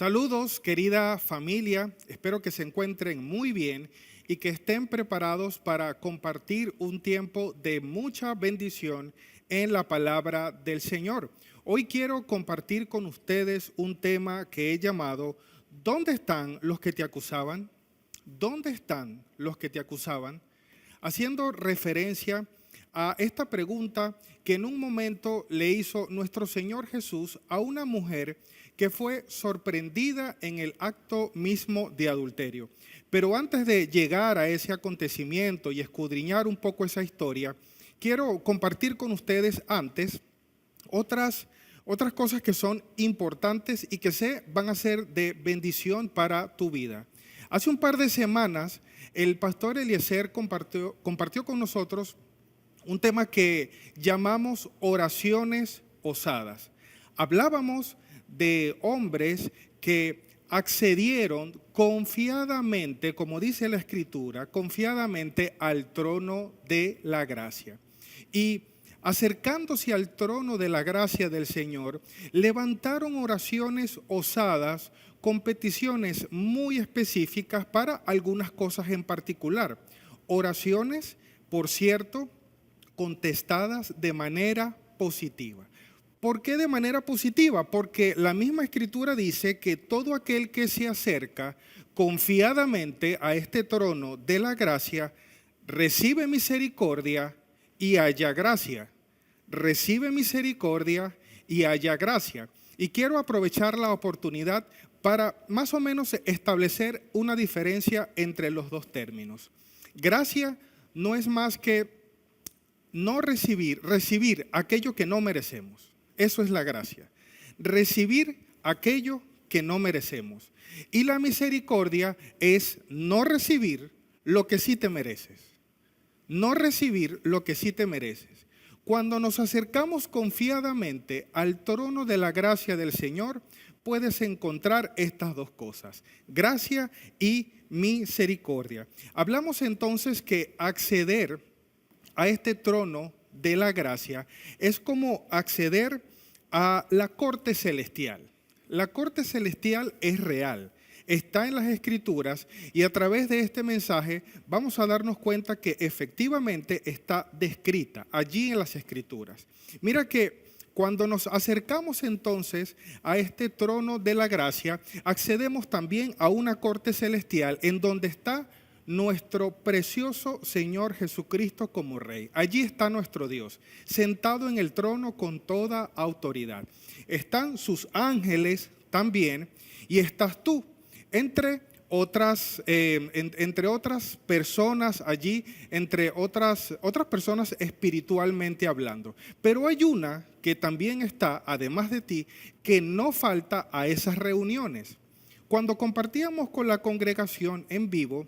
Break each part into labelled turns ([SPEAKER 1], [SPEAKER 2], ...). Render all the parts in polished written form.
[SPEAKER 1] Saludos, querida familia. Espero que se encuentren muy bien y que estén preparados para compartir un tiempo de mucha bendición en la palabra del Señor. Hoy quiero compartir con ustedes un tema que he llamado ¿Dónde están los que te acusaban? ¿Dónde están los que te acusaban? Haciendo referencia a esta pregunta que en un momento le hizo nuestro Señor Jesús a una mujer que fue sorprendida en el acto mismo de adulterio. Pero antes de llegar a ese acontecimiento y escudriñar un poco esa historia, quiero compartir con ustedes antes otras cosas que son importantes y que sé van a ser de bendición para tu vida. Hace un par de semanas, el pastor Eliezer compartió con nosotros un tema que llamamos oraciones osadas. Hablábamos de hombres que accedieron confiadamente, como dice la Escritura, confiadamente al trono de la gracia. Y acercándose al trono de la gracia del Señor, levantaron oraciones osadas con peticiones muy específicas para algunas cosas en particular. Oraciones, por cierto, contestadas de manera positiva. ¿Por qué de manera positiva? Porque la misma Escritura dice que todo aquel que se acerca confiadamente a este trono de la gracia recibe misericordia y halla gracia. Recibe misericordia y halla gracia. Y quiero aprovechar la oportunidad para más o menos establecer una diferencia entre los dos términos. Gracia no es más que no recibir aquello que no merecemos. Eso es la gracia. Recibir aquello que no merecemos. Y la misericordia es no recibir lo que sí te mereces. No recibir lo que sí te mereces. Cuando nos acercamos confiadamente al trono de la gracia del Señor, puedes encontrar estas dos cosas, gracia y misericordia. Hablamos entonces que acceder a este trono de la gracia es como acceder a la corte celestial. La corte celestial es real, está en las Escrituras y a través de este mensaje vamos a darnos cuenta que efectivamente está descrita allí en las Escrituras. Mira que cuando nos acercamos entonces a este trono de la gracia, accedemos también a una corte celestial en donde está nuestro precioso Señor Jesucristo como Rey. Allí está nuestro Dios, sentado en el trono con toda autoridad. Están sus ángeles también y estás tú entre otras personas allí, entre otras personas espiritualmente hablando. Pero hay una que también está, además de ti, que no falta a esas reuniones. Cuando compartíamos con la congregación en vivo,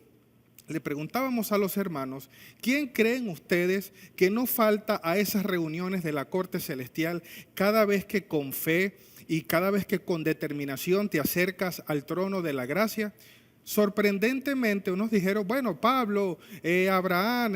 [SPEAKER 1] le preguntábamos a los hermanos, ¿quién creen ustedes que no falta a esas reuniones de la corte celestial cada vez que con fe y cada vez que con determinación te acercas al trono de la gracia? Sorprendentemente unos dijeron, bueno, Pablo, Abraham,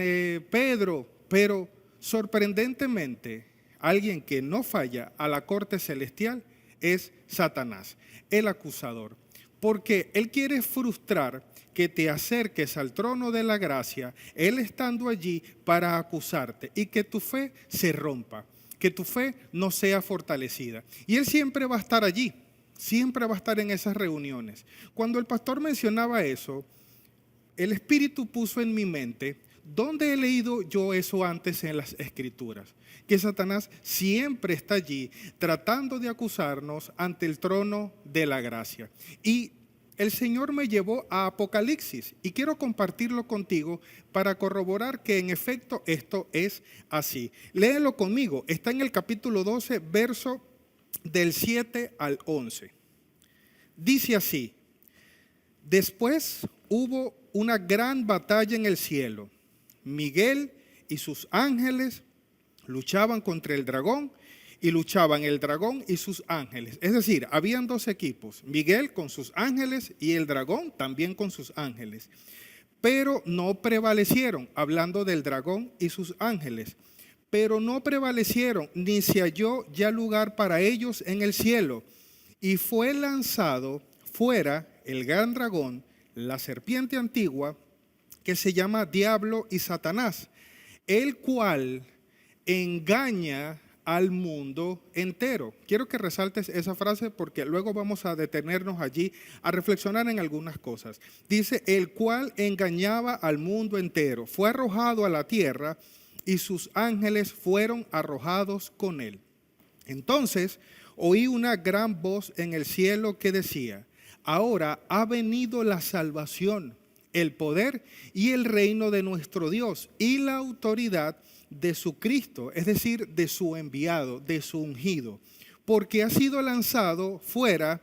[SPEAKER 1] Pedro, pero sorprendentemente alguien que no falla a la corte celestial es Satanás, el acusador. Porque él quiere frustrar que te acerques al trono de la gracia, él estando allí para acusarte y que tu fe se rompa, que tu fe no sea fortalecida. Y él siempre va a estar allí, siempre va a estar en esas reuniones. Cuando el pastor mencionaba eso, el Espíritu puso en mi mente, ¿dónde he leído yo eso antes en las Escrituras? Que Satanás siempre está allí tratando de acusarnos ante el trono de la gracia. Y el Señor me llevó a Apocalipsis y quiero compartirlo contigo para corroborar que en efecto esto es así. Léelo conmigo, está en el capítulo 12, verso del 7 al 11. Dice así, después hubo una gran batalla en el cielo. Miguel y sus ángeles luchaban contra el dragón y luchaban el dragón y sus ángeles. Es decir, habían dos equipos, Miguel con sus ángeles y el dragón también con sus ángeles. Pero no prevalecieron, hablando del dragón y sus ángeles. Pero no prevalecieron, ni se halló ya lugar para ellos en el cielo. Y fue lanzado fuera el gran dragón, la serpiente antigua, que se llama Diablo y Satanás, el cual engaña al mundo entero. Quiero que resaltes esa frase porque luego vamos a detenernos allí a reflexionar en algunas cosas. Dice, el cual engañaba al mundo entero, fue arrojado a la tierra y sus ángeles fueron arrojados con él. Entonces oí una gran voz en el cielo que decía, ahora ha venido la salvación, el poder y el reino de nuestro Dios y la autoridad de su Cristo, es decir, de su enviado, de su ungido, porque ha sido lanzado fuera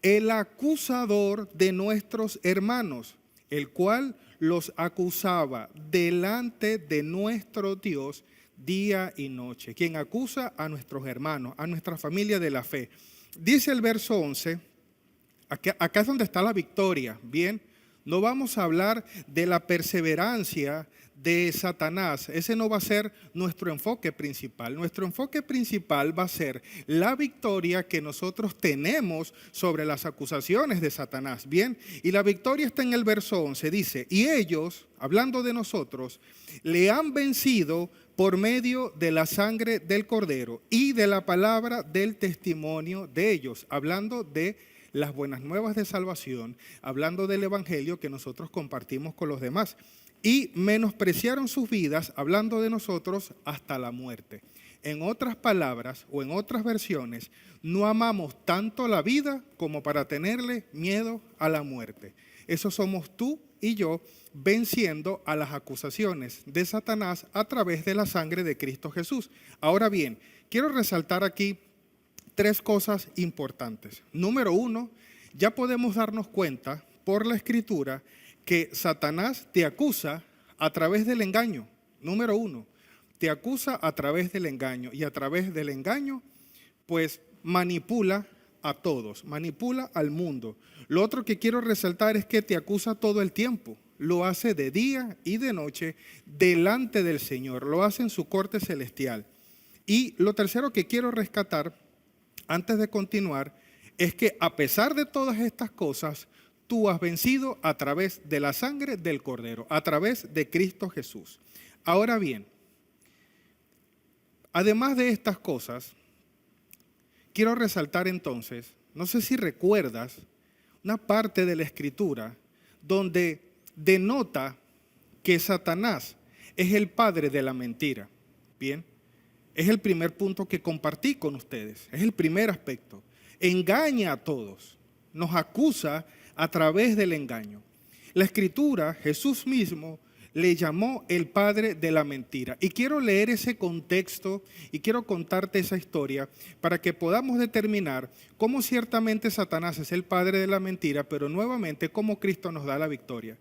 [SPEAKER 1] el acusador de nuestros hermanos, el cual los acusaba delante de nuestro Dios día y noche. Quien acusa a nuestros hermanos, a nuestra familia de la fe. Dice el verso 11, acá es donde está la victoria, ¿bien? No vamos a hablar de la perseverancia de Satanás. Ese no va a ser nuestro enfoque principal. Nuestro enfoque principal va a ser la victoria que nosotros tenemos sobre las acusaciones de Satanás. Bien, y la victoria está en el verso 11. Dice, y ellos, hablando de nosotros, le han vencido por medio de la sangre del Cordero y de la palabra del testimonio de ellos. Hablando de las buenas nuevas de salvación, hablando del evangelio que nosotros compartimos con los demás. Y menospreciaron sus vidas, hablando de nosotros, hasta la muerte. En otras palabras o en otras versiones, no amamos tanto la vida como para tenerle miedo a la muerte. Eso somos tú y yo, venciendo a las acusaciones de Satanás a través de la sangre de Cristo Jesús. Ahora bien, quiero resaltar aquí tres cosas importantes. Número uno, ya podemos darnos cuenta por la Escritura que Satanás te acusa a través del engaño. Número uno, te acusa a través del engaño y a través del engaño pues manipula a todos, manipula al mundo. Lo otro que quiero resaltar es que te acusa todo el tiempo. Lo hace de día y de noche delante del Señor, lo hace en su corte celestial. Y lo tercero que quiero rescatar antes de continuar es que a pesar de todas estas cosas, tú has vencido a través de la sangre del Cordero, a través de Cristo Jesús. Ahora bien, además de estas cosas, quiero resaltar entonces, no sé si recuerdas, una parte de la Escritura donde denota que Satanás es el padre de la mentira. Bien, es el primer punto que compartí con ustedes, es el primer aspecto. Engaña a todos, nos acusa a través del engaño. La Escritura, Jesús mismo, le llamó el padre de la mentira. Y quiero leer ese contexto y quiero contarte esa historia para que podamos determinar cómo ciertamente Satanás es el padre de la mentira, pero nuevamente cómo Cristo nos da la victoria.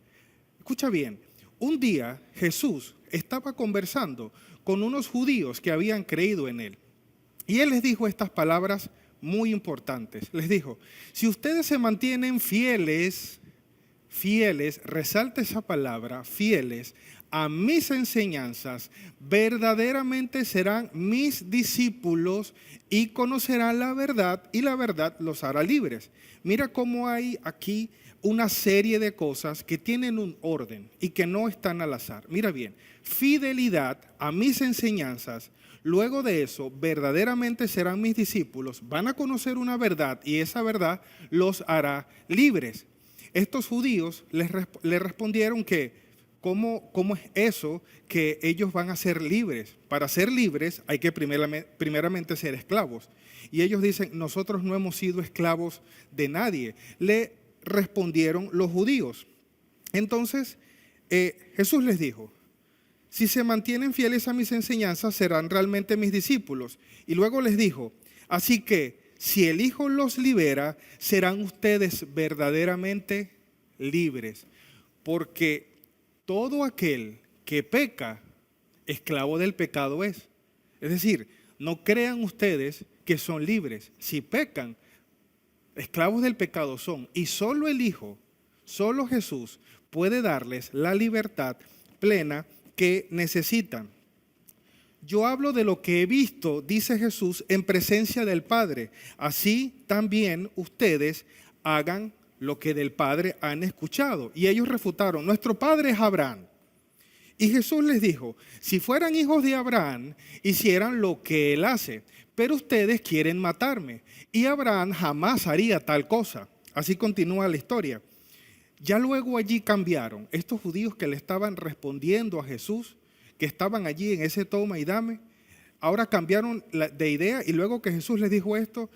[SPEAKER 1] Escucha bien, un día Jesús estaba conversando con unos judíos que habían creído en él. Y él les dijo estas palabras muy importantes. Les dijo, si ustedes se mantienen fieles, resalta esa palabra, fieles a mis enseñanzas, verdaderamente serán mis discípulos y conocerán la verdad y la verdad los hará libres. Mira cómo hay aquí una serie de cosas que tienen un orden y que no están al azar. Mira bien, fidelidad a mis enseñanzas. Luego de eso, verdaderamente serán mis discípulos, van a conocer una verdad y esa verdad los hará libres. Estos judíos le respondieron que, ¿cómo es eso que ellos van a ser libres? Para ser libres hay que primeramente ser esclavos. Y ellos dicen, nosotros no hemos sido esclavos de nadie. Le respondieron los judíos. Entonces, Jesús les dijo, si se mantienen fieles a mis enseñanzas, serán realmente mis discípulos. Y luego les dijo, así que si el Hijo los libera, serán ustedes verdaderamente libres. Porque todo aquel que peca, esclavo del pecado es. Es decir, no crean ustedes que son libres. Si pecan, esclavos del pecado son. Y solo el Hijo, solo Jesús puede darles la libertad plena que necesitan. Yo hablo de lo que he visto, dice Jesús, en presencia del Padre. Así también ustedes hagan lo que del Padre han escuchado. Y ellos refutaron, nuestro padre es Abraham. Y Jesús les dijo, si fueran hijos de Abraham, hicieran lo que él hace, pero ustedes quieren matarme. Y Abraham jamás haría tal cosa. Así continúa la historia. Ya luego allí cambiaron. Estos judíos que le estaban respondiendo a Jesús, que estaban allí en ese toma y dame, ahora cambiaron de idea, y luego que Jesús les dijo esto,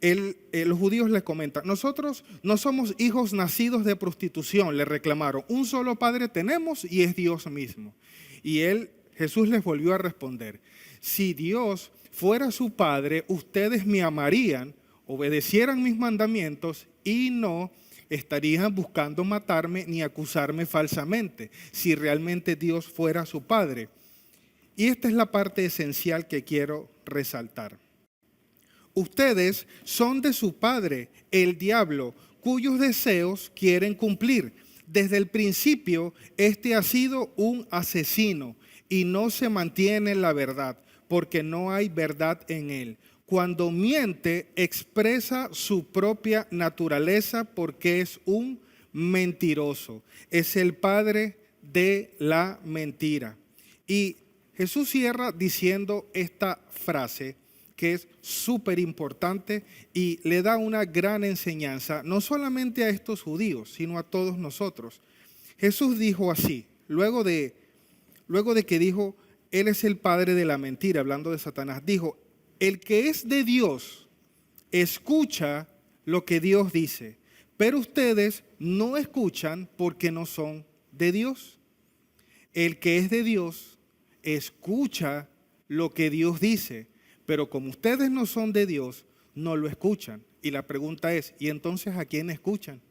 [SPEAKER 1] los judíos les comentan, nosotros no somos hijos nacidos de prostitución, le reclamaron, un solo padre tenemos y es Dios mismo. Y Jesús les volvió a responder, si Dios fuera su padre, ustedes me amarían, obedecieran mis mandamientos y no estarían buscando matarme ni acusarme falsamente, si realmente Dios fuera su padre. Y esta es la parte esencial que quiero resaltar. Ustedes son de su padre, el diablo, cuyos deseos quieren cumplir. Desde el principio, este ha sido un asesino y no se mantiene en la verdad, porque no hay verdad en él. Cuando miente, expresa su propia naturaleza porque es un mentiroso. Es el padre de la mentira. Y Jesús cierra diciendo esta frase que es súper importante y le da una gran enseñanza, no solamente a estos judíos, sino a todos nosotros. Jesús dijo así, luego de que dijo, Él es el padre de la mentira, hablando de Satanás, dijo, el que es de Dios escucha lo que Dios dice, pero ustedes no escuchan porque no son de Dios. El que es de Dios escucha lo que Dios dice, pero como ustedes no son de Dios, no lo escuchan. Y la pregunta es, ¿y entonces a quién escuchan?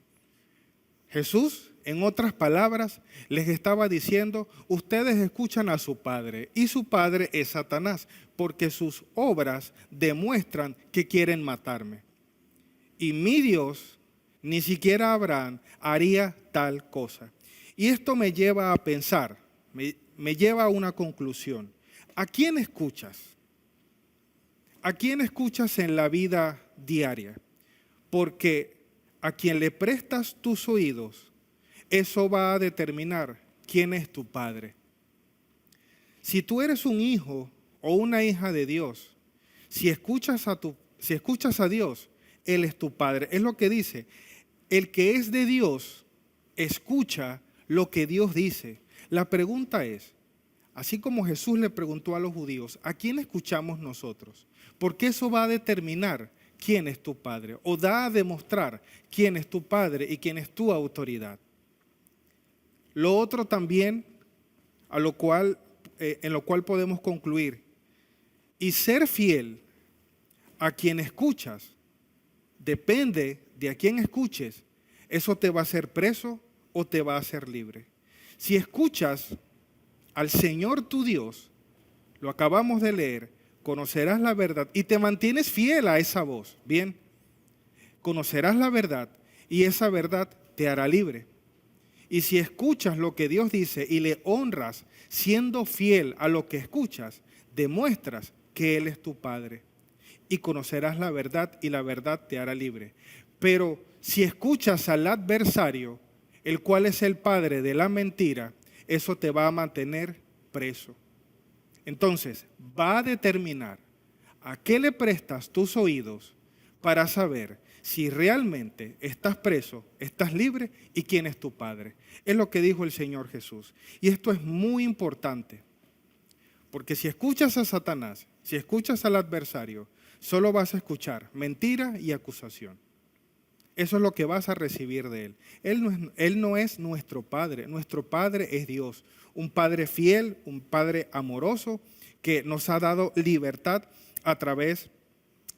[SPEAKER 1] Jesús, en otras palabras, les estaba diciendo, ustedes escuchan a su padre, y su padre es Satanás, porque sus obras demuestran que quieren matarme. Y mi Dios, ni siquiera Abraham, haría tal cosa. Y esto me lleva a pensar, me lleva a una conclusión. ¿A quién escuchas? ¿A quién escuchas en la vida diaria? Porque a quien le prestas tus oídos, eso va a determinar quién es tu padre. Si tú eres un hijo o una hija de Dios, si escuchas a Dios, Él es tu padre. Es lo que dice, el que es de Dios escucha lo que Dios dice. La pregunta es, así como Jesús le preguntó a los judíos, ¿a quién escuchamos nosotros? Porque eso va a determinar quién es tu padre, o da a demostrar quién es tu padre y quién es tu autoridad. Lo otro también, en lo cual podemos concluir, y ser fiel a quien escuchas, depende de a quién escuches, eso te va a hacer preso o te va a hacer libre. Si escuchas al Señor tu Dios, lo acabamos de leer, conocerás la verdad y te mantienes fiel a esa voz. Bien, conocerás la verdad y esa verdad te hará libre. Y si escuchas lo que Dios dice y le honras siendo fiel a lo que escuchas, demuestras que Él es tu Padre. Y conocerás la verdad y la verdad te hará libre. Pero si escuchas al adversario, el cual es el padre de la mentira, eso te va a mantener preso. Entonces, va a determinar a qué le prestas tus oídos para saber si realmente estás preso, estás libre y quién es tu padre. Es lo que dijo el Señor Jesús. Y esto es muy importante, porque si escuchas a Satanás, si escuchas al adversario, solo vas a escuchar mentira y acusación. Eso es lo que vas a recibir de Él. Él no es nuestro Padre es Dios. Un Padre fiel, un Padre amoroso que nos ha dado libertad a través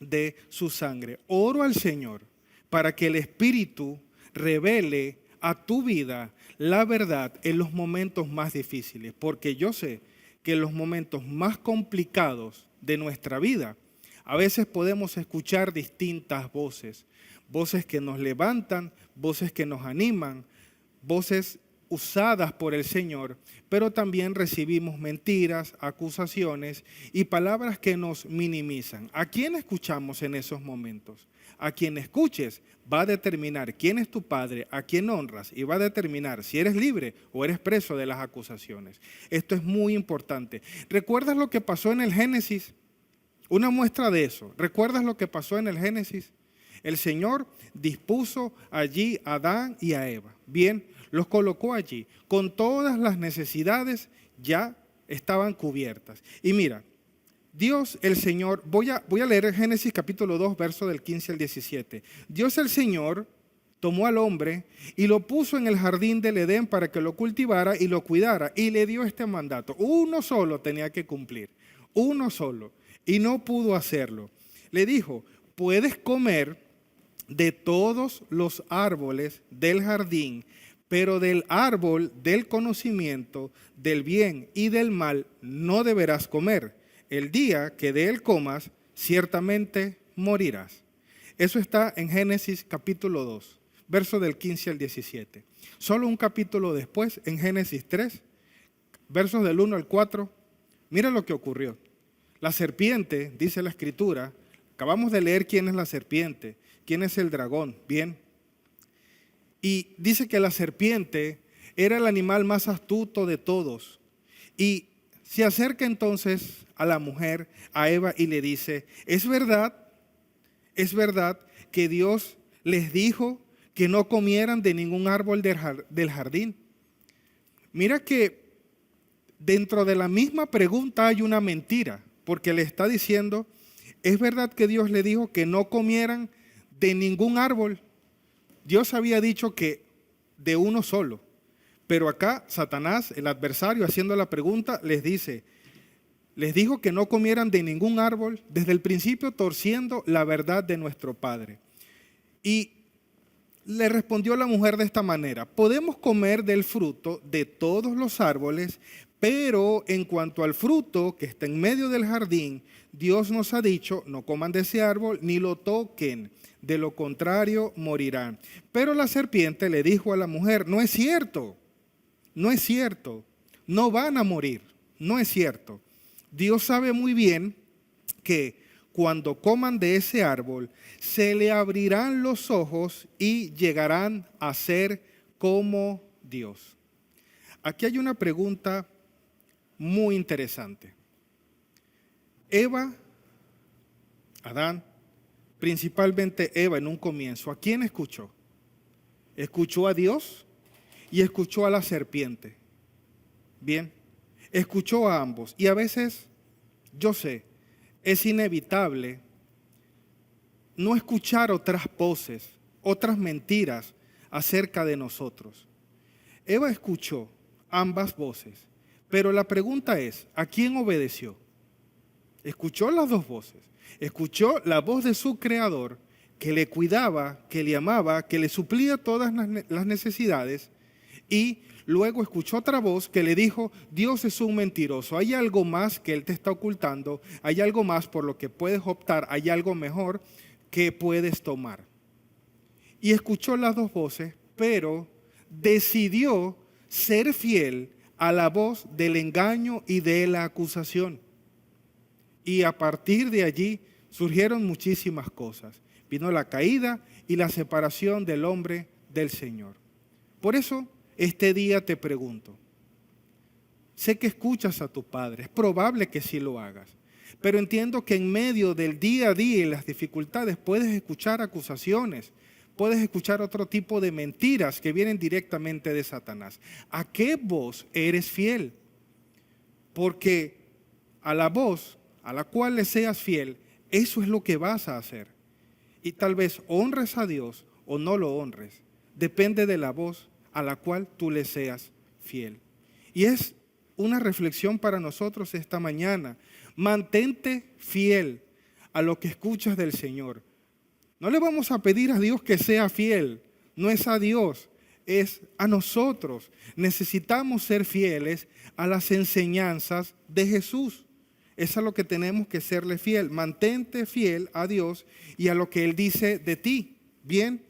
[SPEAKER 1] de su sangre. Oro al Señor para que el Espíritu revele a tu vida la verdad en los momentos más difíciles, porque yo sé que en los momentos más complicados de nuestra vida, a veces podemos escuchar distintas voces, voces que nos levantan, voces que nos animan, voces usadas por el Señor, pero también recibimos mentiras, acusaciones y palabras que nos minimizan. ¿A quién escuchamos en esos momentos? A quien escuches va a determinar quién es tu padre, a quién honras y va a determinar si eres libre o eres preso de las acusaciones. Esto es muy importante. ¿Recuerdas lo que pasó en el Génesis? Una muestra de eso. ¿Recuerdas lo que pasó en el Génesis? El Señor dispuso allí a Adán y a Eva. Bien, los colocó allí. Con todas las necesidades ya estaban cubiertas. Y mira, Dios el Señor, voy a leer Génesis capítulo 2, verso del 15 al 17. Dios el Señor tomó al hombre y lo puso en el jardín del Edén para que lo cultivara y lo cuidara. Y le dio este mandato. Uno solo tenía que cumplir. Uno solo. Y no pudo hacerlo. Le dijo, puedes comer de todos los árboles del jardín, pero del árbol del conocimiento del bien y del mal no deberás comer. El día que de él comas, ciertamente morirás. Eso está en Génesis capítulo 2, verso del 15 al 17. Solo un capítulo después, en Génesis 3, versos del 1 al 4, mira lo que ocurrió. La serpiente, dice la Escritura, acabamos de leer quién es la serpiente, quién es el dragón, bien. Y dice que la serpiente era el animal más astuto de todos. Y se acerca entonces a la mujer, a Eva, y le dice, es verdad que Dios les dijo que no comieran de ningún árbol del jardín. Mira que dentro de la misma pregunta hay una mentira, porque le está diciendo, es verdad que Dios le dijo que no comieran de ningún árbol. Dios había dicho que de uno solo. Pero acá Satanás, el adversario, haciendo la pregunta, les dijo que no comieran de ningún árbol, desde el principio torciendo la verdad de nuestro Padre. Y le respondió la mujer de esta manera, podemos comer del fruto de todos los árboles, pero en cuanto al fruto que está en medio del jardín, Dios nos ha dicho, no coman de ese árbol ni lo toquen, de lo contrario morirán. Pero la serpiente le dijo a la mujer, no es cierto, no van a morir, no es cierto. Dios sabe muy bien que cuando coman de ese árbol, se le abrirán los ojos y llegarán a ser como Dios. Aquí hay una pregunta muy interesante. Eva, Adán, principalmente Eva en un comienzo, ¿a quién escuchó? Escuchó a Dios y escuchó a la serpiente. Bien, escuchó a ambos. Y a veces, yo sé, es inevitable no escuchar otras voces, otras mentiras acerca de nosotros. Eva escuchó ambas voces, pero la pregunta es, ¿a quién obedeció? Escuchó las dos voces. Escuchó la voz de su creador que le cuidaba, que le amaba, que le suplía todas las necesidades, y luego escuchó otra voz que le dijo, Dios es un mentiroso, hay algo más que Él te está ocultando, hay algo más por lo que puedes optar, hay algo mejor que puedes tomar. Y escuchó las dos voces, pero decidió ser fiel a la voz del engaño y de la acusación. Y a partir de allí surgieron muchísimas cosas. Vino la caída y la separación del hombre del Señor. Por eso, este día te pregunto, sé que escuchas a tu padre, es probable que sí lo hagas, pero entiendo que en medio del día a día y las dificultades puedes escuchar acusaciones, puedes escuchar otro tipo de mentiras que vienen directamente de Satanás. ¿A qué voz eres fiel? Porque a la voz a la cual le seas fiel, eso es lo que vas a hacer. Y tal vez honres a Dios o no lo honres. Depende de la voz a la cual tú le seas fiel. Y es una reflexión para nosotros esta mañana. Mantente fiel a lo que escuchas del Señor. No le vamos a pedir a Dios que sea fiel. No es a Dios, es a nosotros. Necesitamos ser fieles a las enseñanzas de Jesús. Es a lo que tenemos que serle fiel. Mantente fiel a Dios y a lo que Él dice de ti. Bien.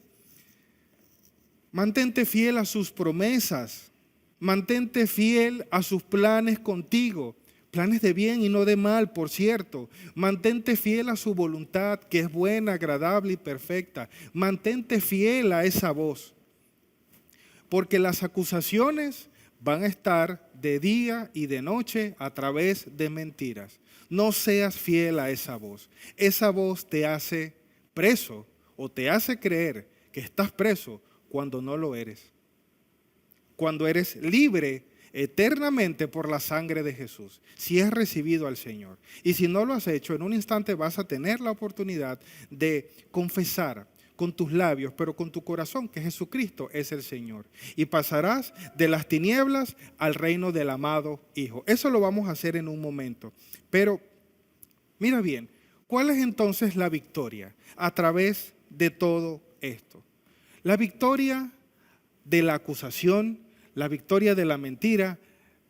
[SPEAKER 1] Mantente fiel a sus promesas. Mantente fiel a sus planes contigo. Planes de bien y no de mal, por cierto. Mantente fiel a su voluntad, que es buena, agradable y perfecta. Mantente fiel a esa voz. Porque las acusaciones van a estar de día y de noche a través de mentiras. No seas fiel a esa voz. Esa voz te hace preso o te hace creer que estás preso cuando no lo eres. Cuando eres libre eternamente por la sangre de Jesús, si has recibido al Señor. Y si no lo has hecho, en un instante vas a tener la oportunidad de confesar con tus labios, pero con tu corazón, que Jesucristo es el Señor. Y pasarás de las tinieblas al reino del amado Hijo. Eso lo vamos a hacer en un momento. Pero, mira bien, ¿cuál es entonces la victoria a través de todo esto? La victoria de la acusación, la victoria de la mentira.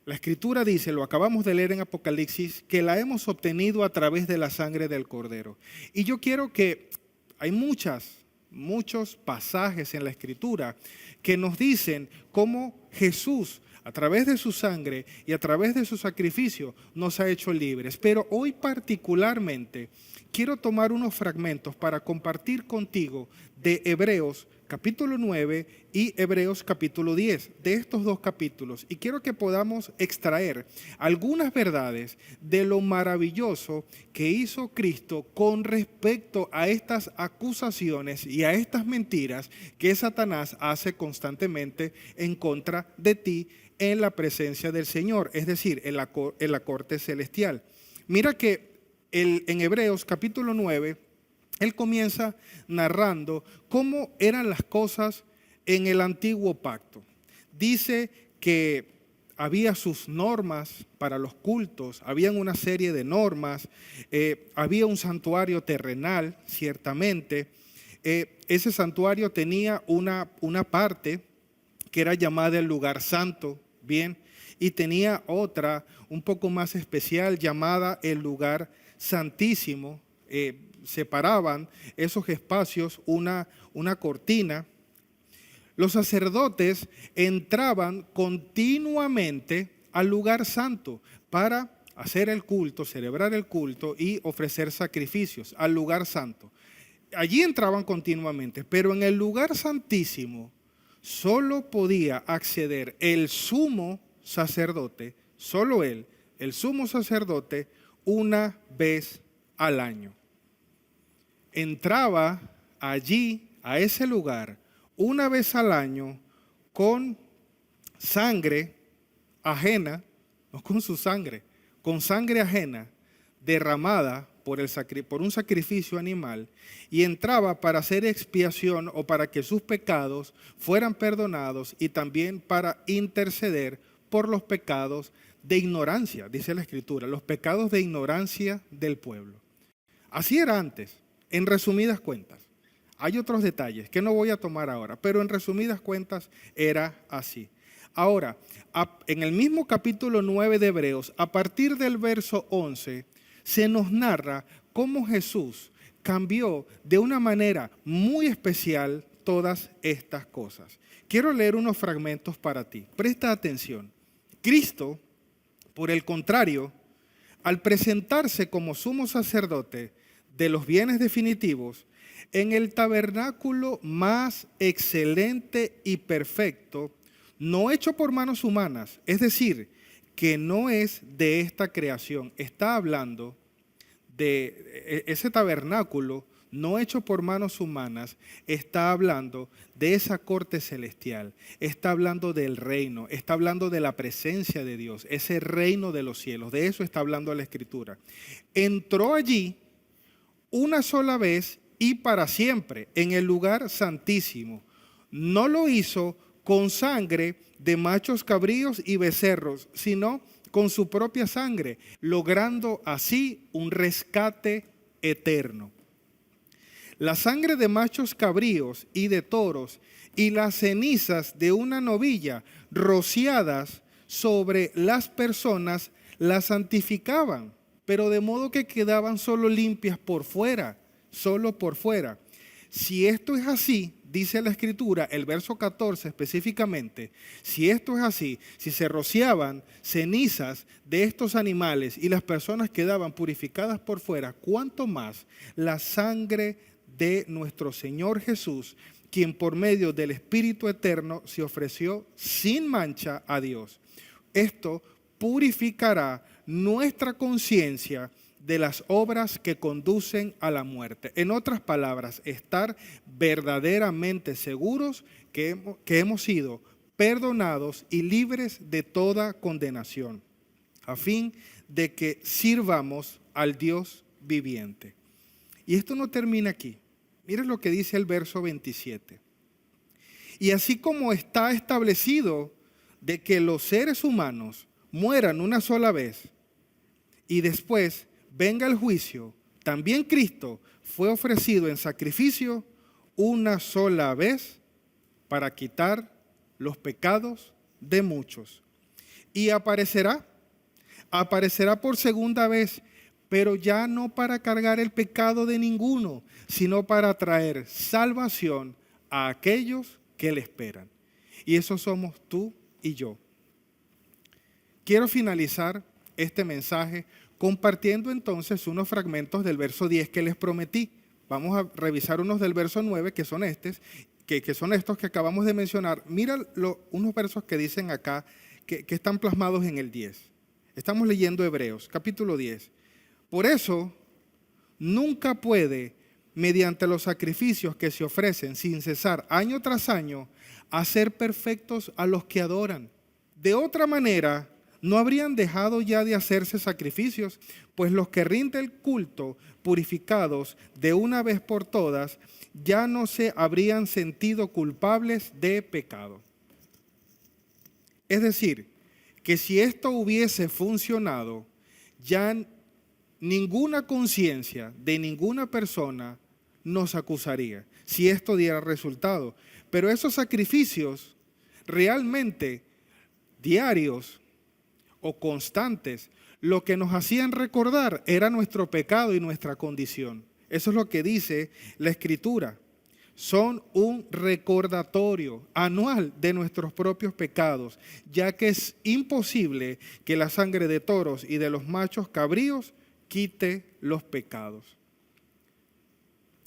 [SPEAKER 1] La Escritura dice, lo acabamos de leer en Apocalipsis, que la hemos obtenido a través de la sangre del Cordero. Y yo quiero que, hay muchos pasajes en la Escritura que nos dicen cómo Jesús, a través de su sangre y a través de su sacrificio, nos ha hecho libres. Pero hoy particularmente quiero tomar unos fragmentos para compartir contigo de Hebreos capítulo 9 y Hebreos capítulo 10, de estos dos capítulos. Y quiero que podamos extraer algunas verdades de lo maravilloso que hizo Cristo con respecto a estas acusaciones y a estas mentiras que Satanás hace constantemente en contra de ti en la presencia del Señor, es decir, en la corte celestial. Mira que en Hebreos capítulo 9, él comienza narrando cómo eran las cosas en el antiguo pacto. Dice que había sus normas para los cultos, habían una serie de normas, había un santuario terrenal, ciertamente. Ese santuario tenía una parte que era llamada el lugar santo, bien, y tenía otra un poco más especial llamada el lugar santísimo. Separaban esos espacios una cortina. Los sacerdotes entraban continuamente al lugar santo para hacer el culto, celebrar el culto y ofrecer sacrificios al lugar santo. Allí entraban continuamente, pero en el lugar santísimo solo podía acceder el sumo sacerdote, solo él, el sumo sacerdote, una vez al año. Entraba allí, a ese lugar, una vez al año con sangre ajena, no con su sangre, con sangre ajena derramada por un sacrificio animal, y entraba para hacer expiación o para que sus pecados fueran perdonados y también para interceder por los pecados de ignorancia, dice la Escritura, los pecados de ignorancia del pueblo. Así era antes. En resumidas cuentas, hay otros detalles que no voy a tomar ahora, pero en resumidas cuentas era así. Ahora, en el mismo capítulo 9 de Hebreos, a partir del verso 11, se nos narra cómo Jesús cambió de una manera muy especial todas estas cosas. Quiero leer unos fragmentos para ti. Presta atención. Cristo, por el contrario, al presentarse como sumo sacerdote de los bienes definitivos, en el tabernáculo más excelente y perfecto, no hecho por manos humanas, es decir, que no es de esta creación. Está hablando de ese tabernáculo no hecho por manos humanas, está hablando de esa corte celestial, está hablando del reino, está hablando de la presencia de Dios, ese reino de los cielos, de eso está hablando la Escritura. Entró allí una sola vez y para siempre en el lugar santísimo. No lo hizo con sangre de machos cabríos y becerros, sino con su propia sangre, logrando así un rescate eterno. La sangre de machos cabríos y de toros y las cenizas de una novilla rociadas sobre las personas las santificaban, pero de modo que quedaban solo limpias por fuera, solo por fuera. Si esto es así, dice la Escritura, el verso 14 específicamente, si esto es así, si se rociaban cenizas de estos animales y las personas quedaban purificadas por fuera, ¿cuánto más la sangre de nuestro Señor Jesús, quien por medio del Espíritu Eterno se ofreció sin mancha a Dios? Esto purificará nuestra conciencia de las obras que conducen a la muerte. En otras palabras, estar verdaderamente seguros que hemos sido perdonados y libres de toda condenación, a fin de que sirvamos al Dios viviente. Y esto no termina aquí. Miren lo que dice el verso 27. Y así como está establecido de que los seres humanos mueran una sola vez y después venga el juicio, también Cristo fue ofrecido en sacrificio una sola vez para quitar los pecados de muchos. Y aparecerá por segunda vez, pero ya no para cargar el pecado de ninguno, sino para traer salvación a aquellos que le esperan. Y eso somos tú y yo. Quiero finalizar este mensaje compartiendo entonces unos fragmentos del verso 10 que les prometí. Vamos a revisar unos del verso 9 que son estos que acabamos de mencionar. Mira unos versos que dicen acá que están plasmados en el 10. Estamos leyendo Hebreos, capítulo 10. Por eso, nunca puede, mediante los sacrificios que se ofrecen sin cesar año tras año, hacer perfectos a los que adoran. De otra manera, no habrían dejado ya de hacerse sacrificios, pues los que rinden culto, purificados de una vez por todas, ya no se habrían sentido culpables de pecado. Es decir, que si esto hubiese funcionado, ya ninguna conciencia de ninguna persona nos acusaría, si esto diera resultado. Pero esos sacrificios realmente diarios o constantes, lo que nos hacían recordar era nuestro pecado y nuestra condición. Eso es lo que dice la Escritura. Son un recordatorio anual de nuestros propios pecados, ya que es imposible que la sangre de toros y de los machos cabríos quite los pecados.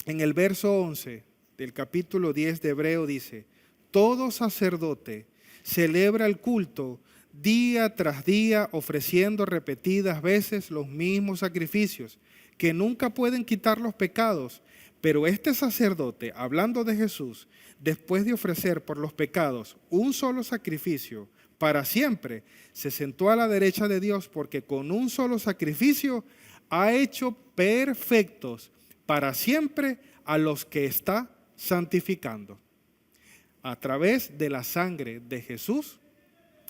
[SPEAKER 1] En el verso 11 del capítulo 10 de Hebreo dice: todo sacerdote celebra el culto día tras día, ofreciendo repetidas veces los mismos sacrificios que nunca pueden quitar los pecados. Pero este sacerdote, hablando de Jesús, después de ofrecer por los pecados un solo sacrificio para siempre, se sentó a la derecha de Dios, porque con un solo sacrificio ha hecho perfectos para siempre a los que está santificando. A través de la sangre de Jesús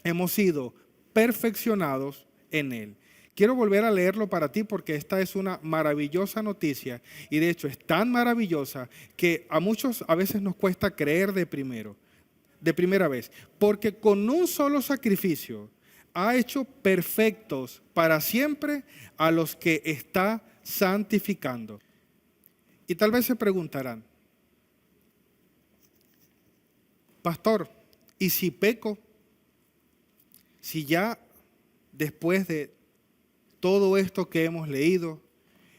[SPEAKER 1] hemos sido perfeccionados en Él. Quiero volver a leerlo para ti porque esta es una maravillosa noticia, y de hecho es tan maravillosa que a muchos a veces nos cuesta creer de primera vez, porque con un solo sacrificio ha hecho perfectos para siempre a los que está santificando. Y tal vez se preguntarán: pastor, ¿y si peco? Si ya después de todo esto que hemos leído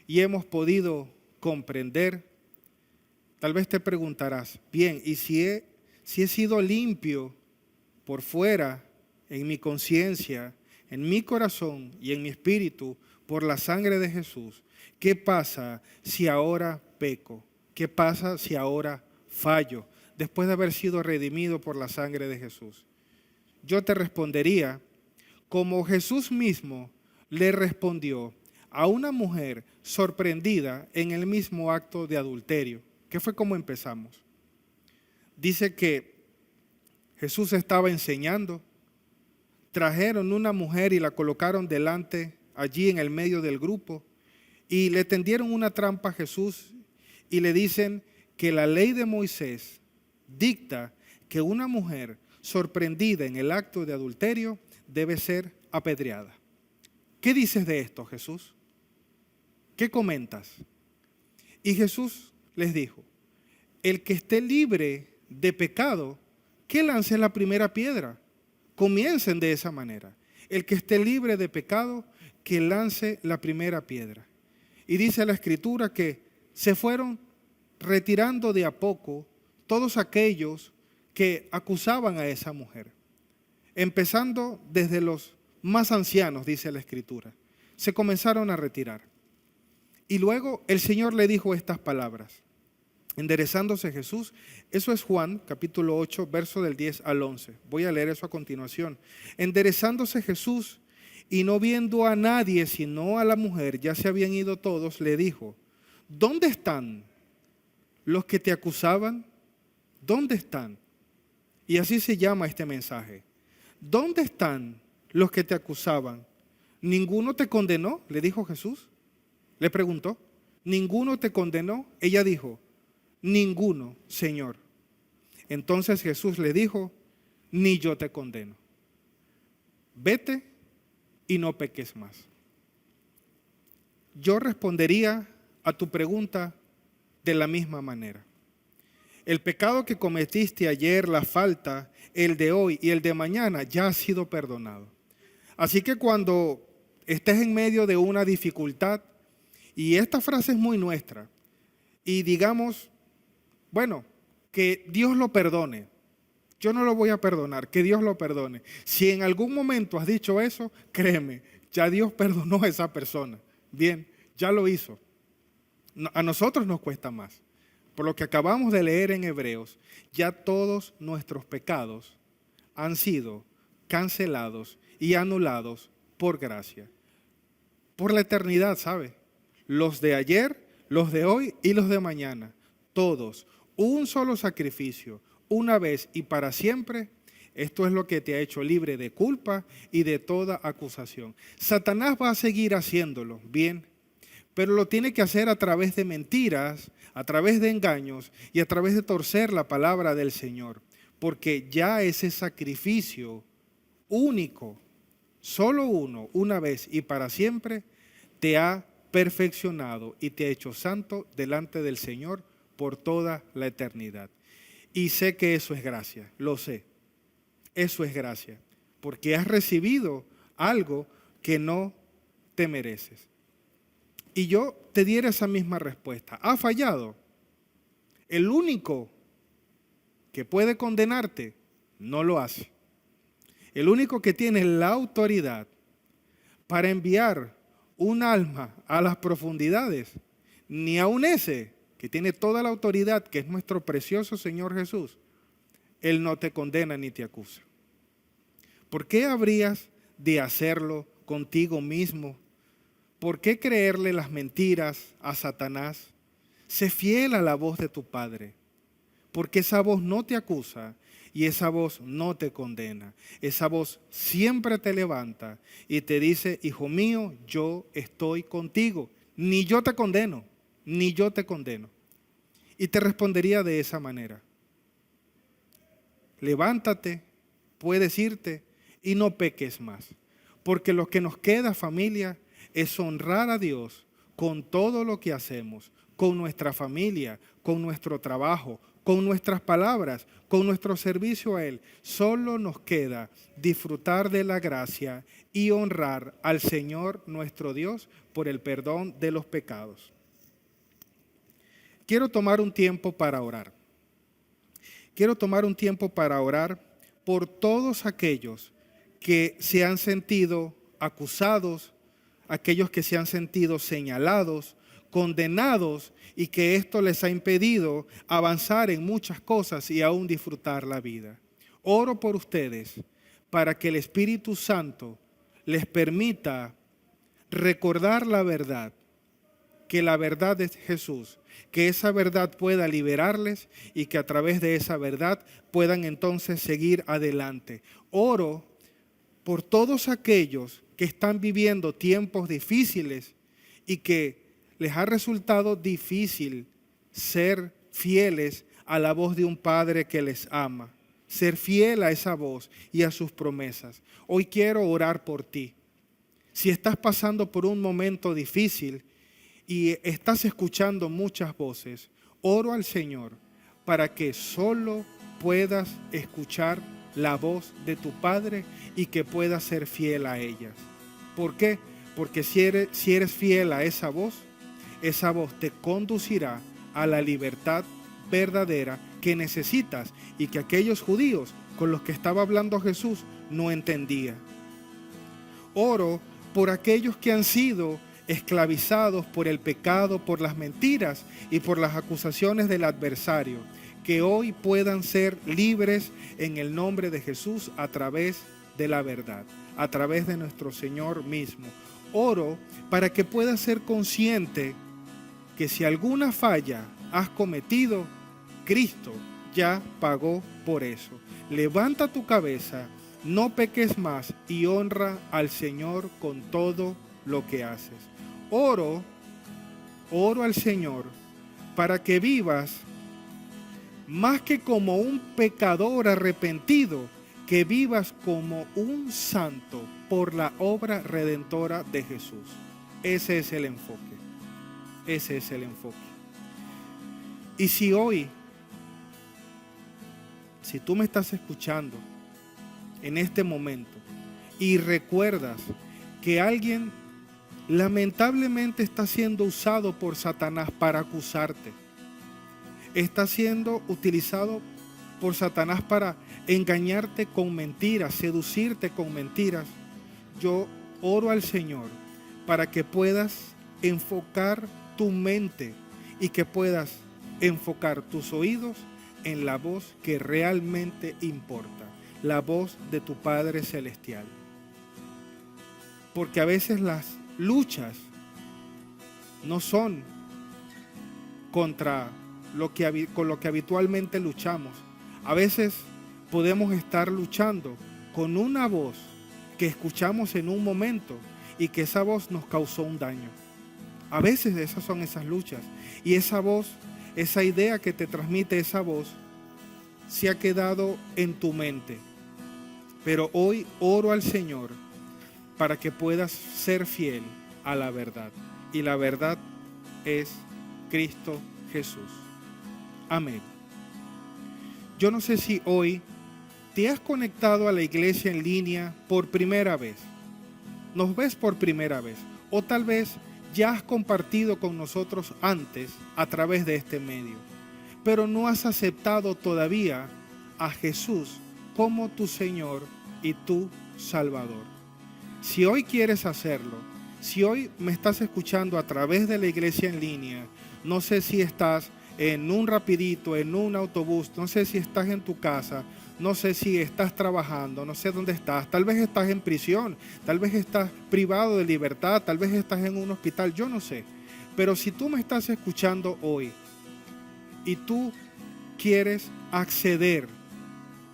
[SPEAKER 1] y hemos podido comprender, tal vez te preguntarás: bien, ¿y si he sido limpio por fuera, en mi conciencia, en mi corazón y en mi espíritu por la sangre de Jesús? ¿Qué pasa si ahora peco? ¿Qué pasa si ahora fallo después de haber sido redimido por la sangre de Jesús? Yo te respondería como Jesús mismo le respondió a una mujer sorprendida en el mismo acto de adulterio, que fue como empezamos. Dice que Jesús estaba enseñando, trajeron una mujer y la colocaron delante, allí en el medio del grupo, y le tendieron una trampa a Jesús y le dicen que la ley de Moisés dicta que una mujer sorprendida en el acto de adulterio debe ser apedreada. ¿Qué dices de esto, Jesús? ¿Qué comentas? Y Jesús les dijo: el que esté libre de pecado, que lance la primera piedra. Comiencen de esa manera. El que esté libre de pecado, que lance la primera piedra. Y dice la Escritura que se fueron retirando de a poco todos aquellos que acusaban a esa mujer. Empezando desde los más ancianos, dice la Escritura. Se comenzaron a retirar. Y luego el Señor le dijo estas palabras. Enderezándose Jesús, eso es Juan capítulo 8, verso del 10 al 11. Voy a leer eso a continuación. Enderezándose Jesús y no viendo a nadie sino a la mujer, ya se habían ido todos, le dijo, ¿dónde están los que te acusaban? ¿Dónde están? Y así se llama este mensaje. ¿Dónde están los que te acusaban? ¿Ninguno te condenó? Le dijo Jesús. Le preguntó, ¿ninguno te condenó? Ella dijo, ninguno, Señor. Entonces Jesús le dijo, ni yo te condeno. Vete y no peques más. Yo respondería a tu pregunta de la misma manera. El pecado que cometiste ayer, la falta, el de hoy y el de mañana ya ha sido perdonado. Así que cuando estés en medio de una dificultad, y esta frase es muy nuestra, y digamos, bueno, que Dios lo perdone. Yo no lo voy a perdonar, que Dios lo perdone. Si en algún momento has dicho eso, créeme, ya Dios perdonó a esa persona. Bien, ya lo hizo. A nosotros nos cuesta más. Por lo que acabamos de leer en Hebreos, ya todos nuestros pecados han sido cancelados y anulados por gracia. Por la eternidad, ¿sabe? Los de ayer, los de hoy y los de mañana. Todos. Un solo sacrificio, una vez y para siempre. Esto es lo que te ha hecho libre de culpa y de toda acusación. Satanás va a seguir haciéndolo, bien, pero lo tiene que hacer a través de mentiras, a través de engaños y a través de torcer la palabra del Señor. Porque ya ese sacrificio único, solo uno, una vez y para siempre, te ha perfeccionado y te ha hecho santo delante del Señor por toda la eternidad. Y sé que eso es gracia, lo sé. Eso es gracia, porque has recibido algo que no te mereces. Y yo te diera esa misma respuesta. ¿Ha fallado? El único que puede condenarte no lo hace. El único que tiene la autoridad para enviar un alma a las profundidades, ni aun ese que tiene toda la autoridad, que es nuestro precioso Señor Jesús, Él no te condena ni te acusa. ¿Por qué habrías de hacerlo contigo mismo? ¿Por qué creerle las mentiras a Satanás? Sé fiel a la voz de tu Padre, porque esa voz no te acusa y esa voz no te condena. Esa voz siempre te levanta y te dice, hijo mío, yo estoy contigo. Ni yo te condeno, ni yo te condeno. Y te respondería de esa manera. Levántate, puedes irte y no peques más. Porque lo que nos queda, familia, es honrar a Dios con todo lo que hacemos, con nuestra familia, con nuestro trabajo, con nuestras palabras, con nuestro servicio a Él. Solo nos queda disfrutar de la gracia y honrar al Señor nuestro Dios por el perdón de los pecados. Quiero tomar un tiempo para orar. Quiero tomar un tiempo para orar por todos aquellos que se han sentido acusados, aquellos que se han sentido señalados, condenados y que esto les ha impedido avanzar en muchas cosas y aún disfrutar la vida. Oro por ustedes para que el Espíritu Santo les permita recordar la verdad, que la verdad es Jesús, que esa verdad pueda liberarles y que a través de esa verdad puedan entonces seguir adelante. Oro por todos aquellos que están viviendo tiempos difíciles y que les ha resultado difícil ser fieles a la voz de un Padre que les ama, ser fiel a esa voz y a sus promesas. Hoy quiero orar por ti. Si estás pasando por un momento difícil y estás escuchando muchas voces, oro al Señor para que solo puedas escuchar la voz de tu Padre y que puedas ser fiel a ellas. ¿Por qué? Porque si eres fiel a esa voz te conducirá a la libertad verdadera que necesitas y que aquellos judíos con los que estaba hablando Jesús no entendían. Oro por aquellos que han sido esclavizados por el pecado, por las mentiras y por las acusaciones del adversario, que hoy puedan ser libres en el nombre de Jesús a través de la verdad, a través de nuestro Señor mismo. Oro para que puedas ser consciente que si alguna falla has cometido, Cristo ya pagó por eso. Levanta tu cabeza, no peques más y honra al Señor con todo lo que haces. Oro al Señor para que vivas más que como un pecador arrepentido, que vivas como un santo por la obra redentora de Jesús. Ese es el enfoque. Ese es el enfoque. Y si hoy, si tú me estás escuchando en este momento y recuerdas que alguien lamentablemente está siendo usado por Satanás para acusarte, está siendo utilizado por Satanás para engañarte con mentiras, seducirte con mentiras, yo oro al Señor para que puedas enfocar tu mente y que puedas enfocar tus oídos en la voz que realmente importa, la voz de tu Padre Celestial. Porque a veces las luchas no son con lo que habitualmente luchamos. A veces podemos estar luchando con una voz que escuchamos en un momento y que esa voz nos causó un daño. A veces esas son esas luchas. Y esa voz, esa idea que te transmite esa voz, se ha quedado en tu mente. Pero hoy oro al Señor para que puedas ser fiel a la verdad. Y la verdad es Cristo Jesús. Amén. Yo no sé si hoy te has conectado a la iglesia en línea por primera vez. Nos ves por primera vez. O tal vez ya has compartido con nosotros antes a través de este medio. Pero no has aceptado todavía a Jesús como tu Señor y tu Salvador. Si hoy quieres hacerlo, si hoy me estás escuchando a través de la iglesia en línea, no sé si estás en un rapidito, en un autobús, no sé si estás en tu casa, no sé si estás trabajando, no sé dónde estás, tal vez estás en prisión, tal vez estás privado de libertad, tal vez estás en un hospital, yo no sé. Pero si tú me estás escuchando hoy y tú quieres acceder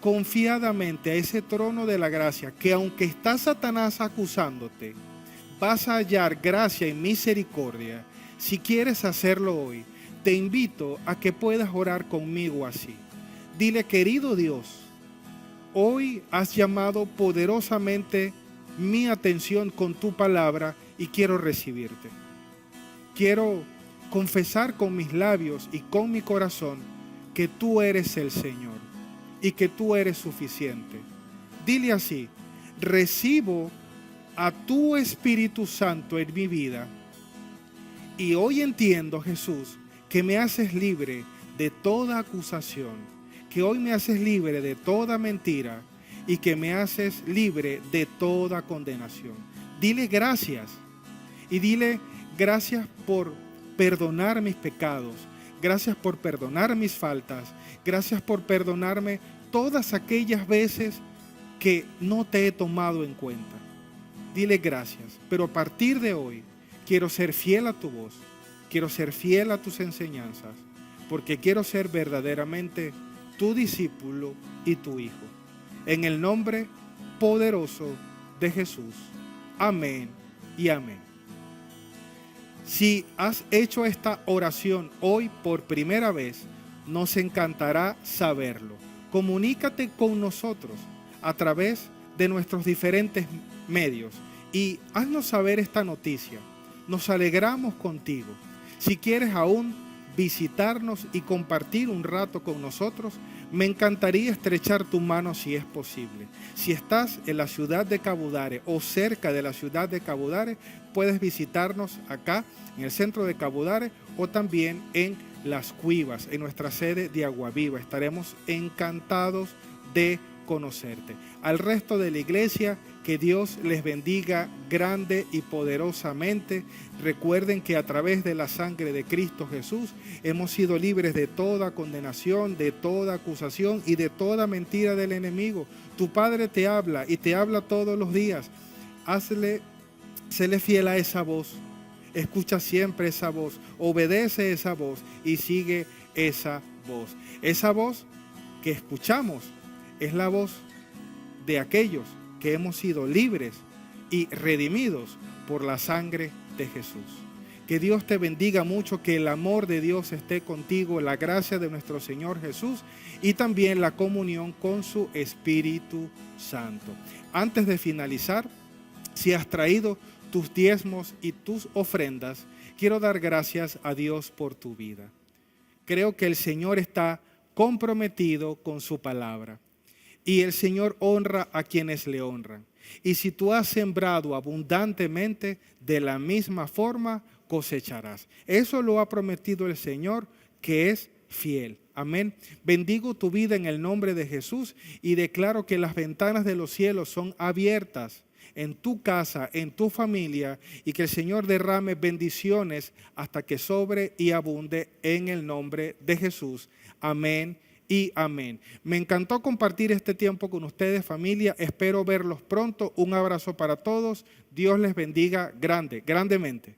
[SPEAKER 1] confiadamente a ese trono de la gracia, que aunque está Satanás acusándote, vas a hallar gracia y misericordia. Si quieres hacerlo hoy, te invito a que puedas orar conmigo así. Dile: querido Dios, hoy has llamado poderosamente mi atención con tu palabra y quiero recibirte. Quiero confesar con mis labios y con mi corazón que tú eres el Señor y que tú eres suficiente. Dile así: recibo a tu Espíritu Santo en mi vida y hoy entiendo, Jesús, que me haces libre de toda acusación, que hoy me haces libre de toda mentira y que me haces libre de toda condenación. Dile gracias y dile gracias por perdonar mis pecados, gracias por perdonar mis faltas, gracias por perdonarme todas aquellas veces que no te he tomado en cuenta. Dile gracias, pero a partir de hoy quiero ser fiel a tu voz, quiero ser fiel a tus enseñanzas, porque quiero ser verdaderamente tu discípulo y tu hijo. En el nombre poderoso de Jesús. Amén y amén. Si has hecho esta oración hoy por primera vez, nos encantará saberlo. Comunícate con nosotros a través de nuestros diferentes medios y haznos saber esta noticia. Nos alegramos contigo. Si quieres aún visitarnos y compartir un rato con nosotros, me encantaría estrechar tu mano si es posible. Si estás en la ciudad de Cabudare o cerca de la ciudad de Cabudare, puedes visitarnos acá en el centro de Cabudare o también en Las Cuivas, en nuestra sede de Aguaviva. Estaremos encantados de conocerte. Al resto de la iglesia, que Dios les bendiga grande y poderosamente. Recuerden que a través de la sangre de Cristo Jesús hemos sido libres de toda condenación, de toda acusación y de toda mentira del enemigo. Tu Padre te habla y te habla todos los días. Séle fiel a esa voz. Escucha siempre esa voz, obedece esa voz y sigue esa voz. Esa voz que escuchamos es la voz de aquellos que hemos sido libres y redimidos por la sangre de Jesús. Que Dios te bendiga mucho, que el amor de Dios esté contigo, la gracia de nuestro Señor Jesús y también la comunión con su Espíritu Santo. Antes de finalizar, si has traído tus diezmos y tus ofrendas, quiero dar gracias a Dios por tu vida. Creo que el Señor está comprometido con su palabra. Y el Señor honra a quienes le honran. Y si tú has sembrado abundantemente, de la misma forma cosecharás. Eso lo ha prometido el Señor, que es fiel. Amén. Bendigo tu vida en el nombre de Jesús y declaro que las ventanas de los cielos son abiertas en tu casa, en tu familia, y que el Señor derrame bendiciones hasta que sobre y abunde en el nombre de Jesús. Amén y amén. Me encantó compartir este tiempo con ustedes, familia. Espero verlos pronto. Un abrazo para todos. Dios les bendiga grandemente.